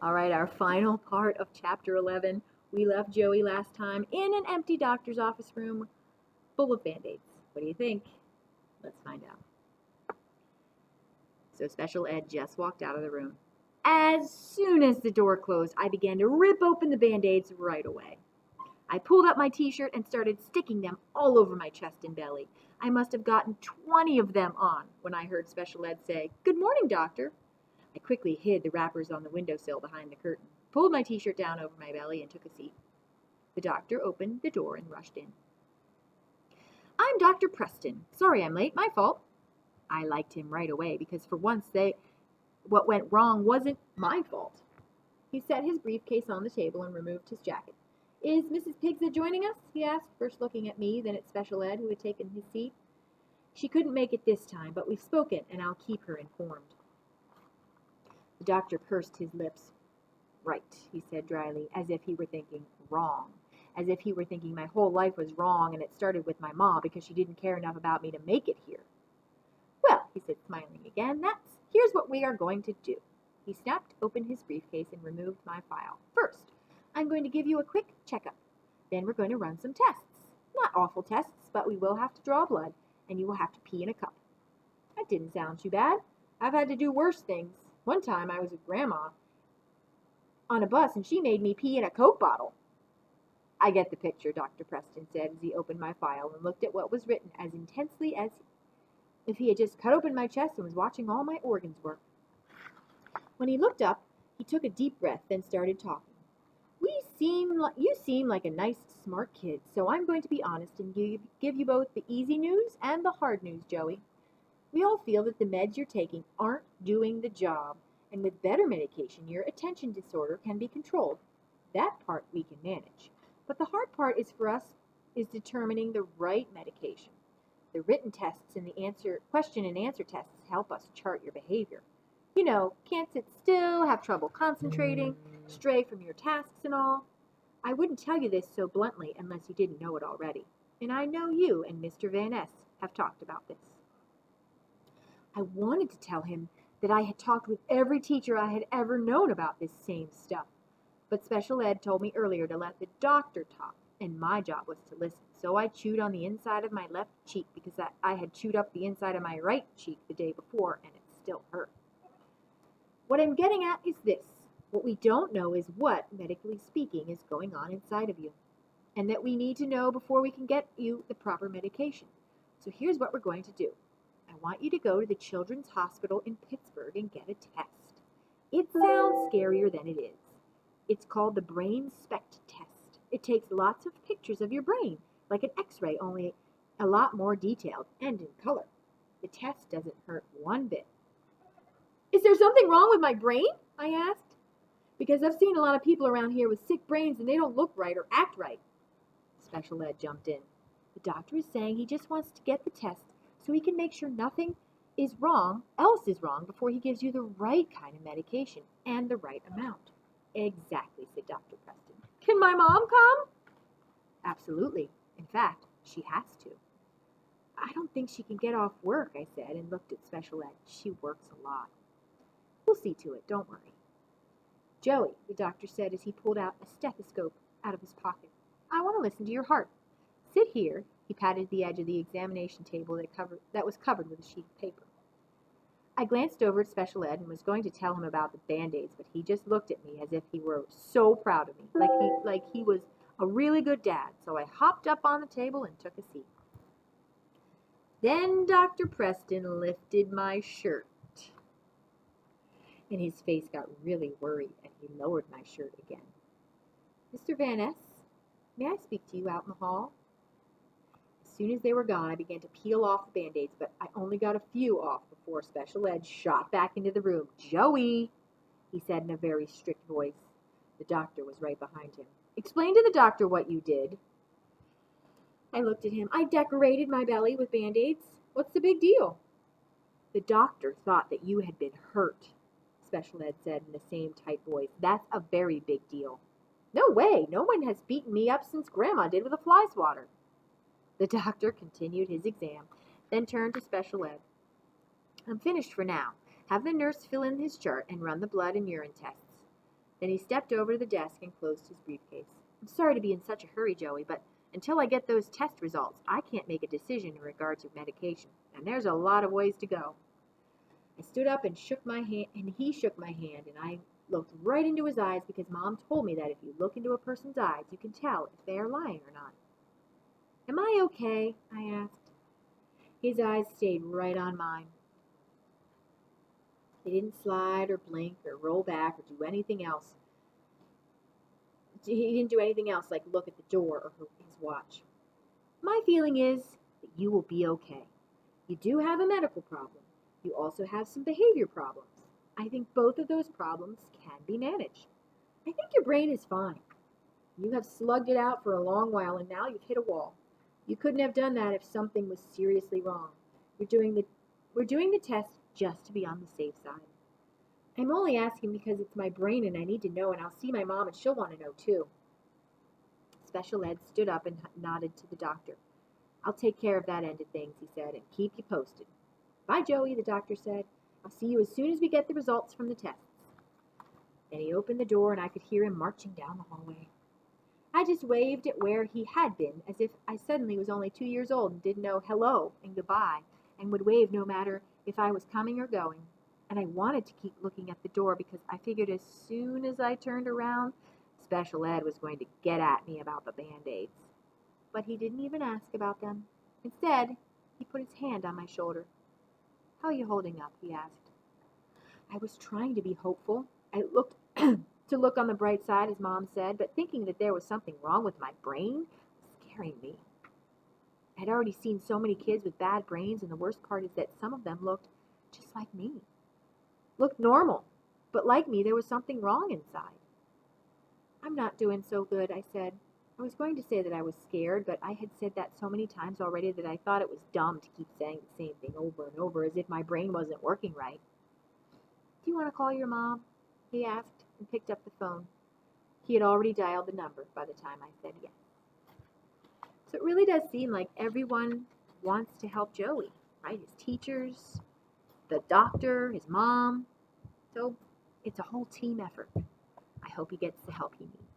All right, our final part of chapter 11. We left Joey last time in an empty doctor's office room full of band-aids. What do you think? Let's find out. So Special Ed just walked out of the room. As soon as the door closed, I began to rip open the band-aids right away. I pulled up my t-shirt and started sticking them all over my chest and belly. I must have gotten 20 of them on when I heard Special Ed say, "Good morning, doctor." I quickly hid the wrappers on the windowsill behind the curtain, pulled my t-shirt down over my belly, and took a seat. The doctor opened the door and rushed in. "I'm Dr. Preston. Sorry I'm late. My fault." I liked him right away because for once what went wrong wasn't my fault. He set his briefcase on the table and removed his jacket. "Is Mrs. Pigza joining us?" he asked, first looking at me, then at Special Ed, who had taken his seat. "She couldn't make it this time, but we've spoken, and I'll keep her informed." The doctor pursed his lips. "Right," he said dryly, as if he were thinking wrong, as if he were thinking my whole life was wrong and it started with my ma because she didn't care enough about me to make it here. "Well," he said, smiling again, here's what we are going to do." He snapped open his briefcase and removed my file. "First, I'm going to give you a quick checkup. Then we're going to run some tests. Not awful tests, but we will have to draw blood, and you will have to pee in a cup." That didn't sound too bad. I've had to do worse things. One time I was with Grandma on a bus, and she made me pee in a Coke bottle. "I get the picture," Dr. Preston said as he opened my file and looked at what was written as intensely as if he had just cut open my chest and was watching all my organs work. When he looked up, he took a deep breath, then started talking. You seem like a nice, smart kid, so I'm going to be honest and give you both the easy news and the hard news, Joey. We all feel that the meds you're taking aren't doing the job, and with better medication, your attention disorder can be controlled. That part we can manage. But the hard part is for us is determining the right medication. The written tests and the question and answer tests help us chart your behavior. You know, can't sit still, have trouble concentrating, stray from your tasks and all. I wouldn't tell you this so bluntly unless you didn't know it already. And I know you and Mr. Van Ness have talked about this. I wanted to tell him that I had talked with every teacher I had ever known about this same stuff. But Special Ed told me earlier to let the doctor talk, and my job was to listen. So I chewed on the inside of my left cheek because I had chewed up the inside of my right cheek the day before, and it still hurt. What I'm getting at is this. What we don't know is what, medically speaking, is going on inside of you, and that we need to know before we can get you the proper medication. So here's what we're going to do. I want you to go to the Children's Hospital in Pittsburgh and get a test. It sounds scarier than it is. It's called the Brain SPECT test. It takes lots of pictures of your brain, like an X-ray, only a lot more detailed and in color. The test doesn't hurt one bit. "Is there something wrong with my brain?" I asked. "Because I've seen a lot of people around here with sick brains and they don't look right or act right." Special Ed jumped in. "The doctor is saying he just wants to get the test so he can make sure nothing else is wrong before he gives you the right kind of medication and the right amount." "Exactly," said Dr. Preston. "Can my mom come?" "Absolutely. In fact, she has to." "I don't think she can get off work," I said, and looked at Special Ed. "She works a lot." "We'll see to it, don't worry." "Joey," the doctor said as he pulled out a stethoscope out of his pocket, "I want to listen to your heart. Sit here." He patted the edge of the examination table that was covered with a sheet of paper. I glanced over at Special Ed and was going to tell him about the Band-Aids, but he just looked at me as if he were so proud of me, like he was a really good dad. So I hopped up on the table and took a seat. Then Dr. Preston lifted my shirt, and his face got really worried, and he lowered my shirt again. "Mr. Van Ness, may I speak to you out in the hall?" As soon as they were gone, I began to peel off the Band-Aids, but I only got a few off before Special Ed shot back into the room. "Joey," he said in a very strict voice. The doctor was right behind him. "Explain to the doctor what you did." I looked at him. "I decorated my belly with Band-Aids. What's the big deal?" "The doctor thought that you had been hurt," Special Ed said in the same tight voice. "That's a very big deal." "No way. No one has beaten me up since Grandma did with a fly swatter." The doctor continued his exam, then turned to Special Ed. "I'm finished for now. Have the nurse fill in his chart and run the blood and urine tests. Then he stepped over to the desk and closed his briefcase. I'm sorry to be in such a hurry, Joey, but until I get those test results, I can't make a decision in regards to medication, and there's a lot of ways to go. I stood up and shook my hand, and he shook my hand, and I looked right into his eyes because Mom told me that if you look into a person's eyes, you can tell if they are lying or not. Am I okay? I asked. His eyes stayed right on mine. They didn't slide or blink or roll back or do anything else. He didn't do anything else like look at the door or his watch. My feeling is that you will be okay. You do have a medical problem. You also have some behavior problems. I think both of those problems can be managed. I think your brain is fine. You have slugged it out for a long while and now you've hit a wall. You couldn't have done that if something was seriously wrong. We're doing the test just to be on the safe side. I'm only asking because it's my brain and I need to know, and I'll see my mom and she'll want to know too. Special Ed stood up and nodded to the doctor. I'll take care of that end of things, he said, and keep you posted. Bye, Joey, the doctor said. I'll see you as soon as we get the results from the tests. Then he opened the door and I could hear him marching down the hallway. I just waved at where he had been, as if I suddenly was only 2 years old and didn't know hello and goodbye, and would wave no matter if I was coming or going. And I wanted to keep looking at the door because I figured as soon as I turned around, Special Ed was going to get at me about the Band-Aids. But he didn't even ask about them. Instead, he put his hand on my shoulder. How are you holding up? He asked. I was trying to be hopeful. I looked to look on the bright side, as Mom said, but thinking that there was something wrong with my brain was scaring me. I'd already seen so many kids with bad brains, and the worst part is that some of them looked just like me. Looked normal, but like me, there was something wrong inside. I'm not doing so good, I said. I was going to say that I was scared, but I had said that so many times already that I thought it was dumb to keep saying the same thing over and over as if my brain wasn't working right. Do you want to call your mom? He asked and picked up the phone. He had already dialed the number by the time I said yes. So it really does seem like everyone wants to help Joey, right? His teachers, the doctor, his mom. So it's a whole team effort. I hope he gets the help he needs.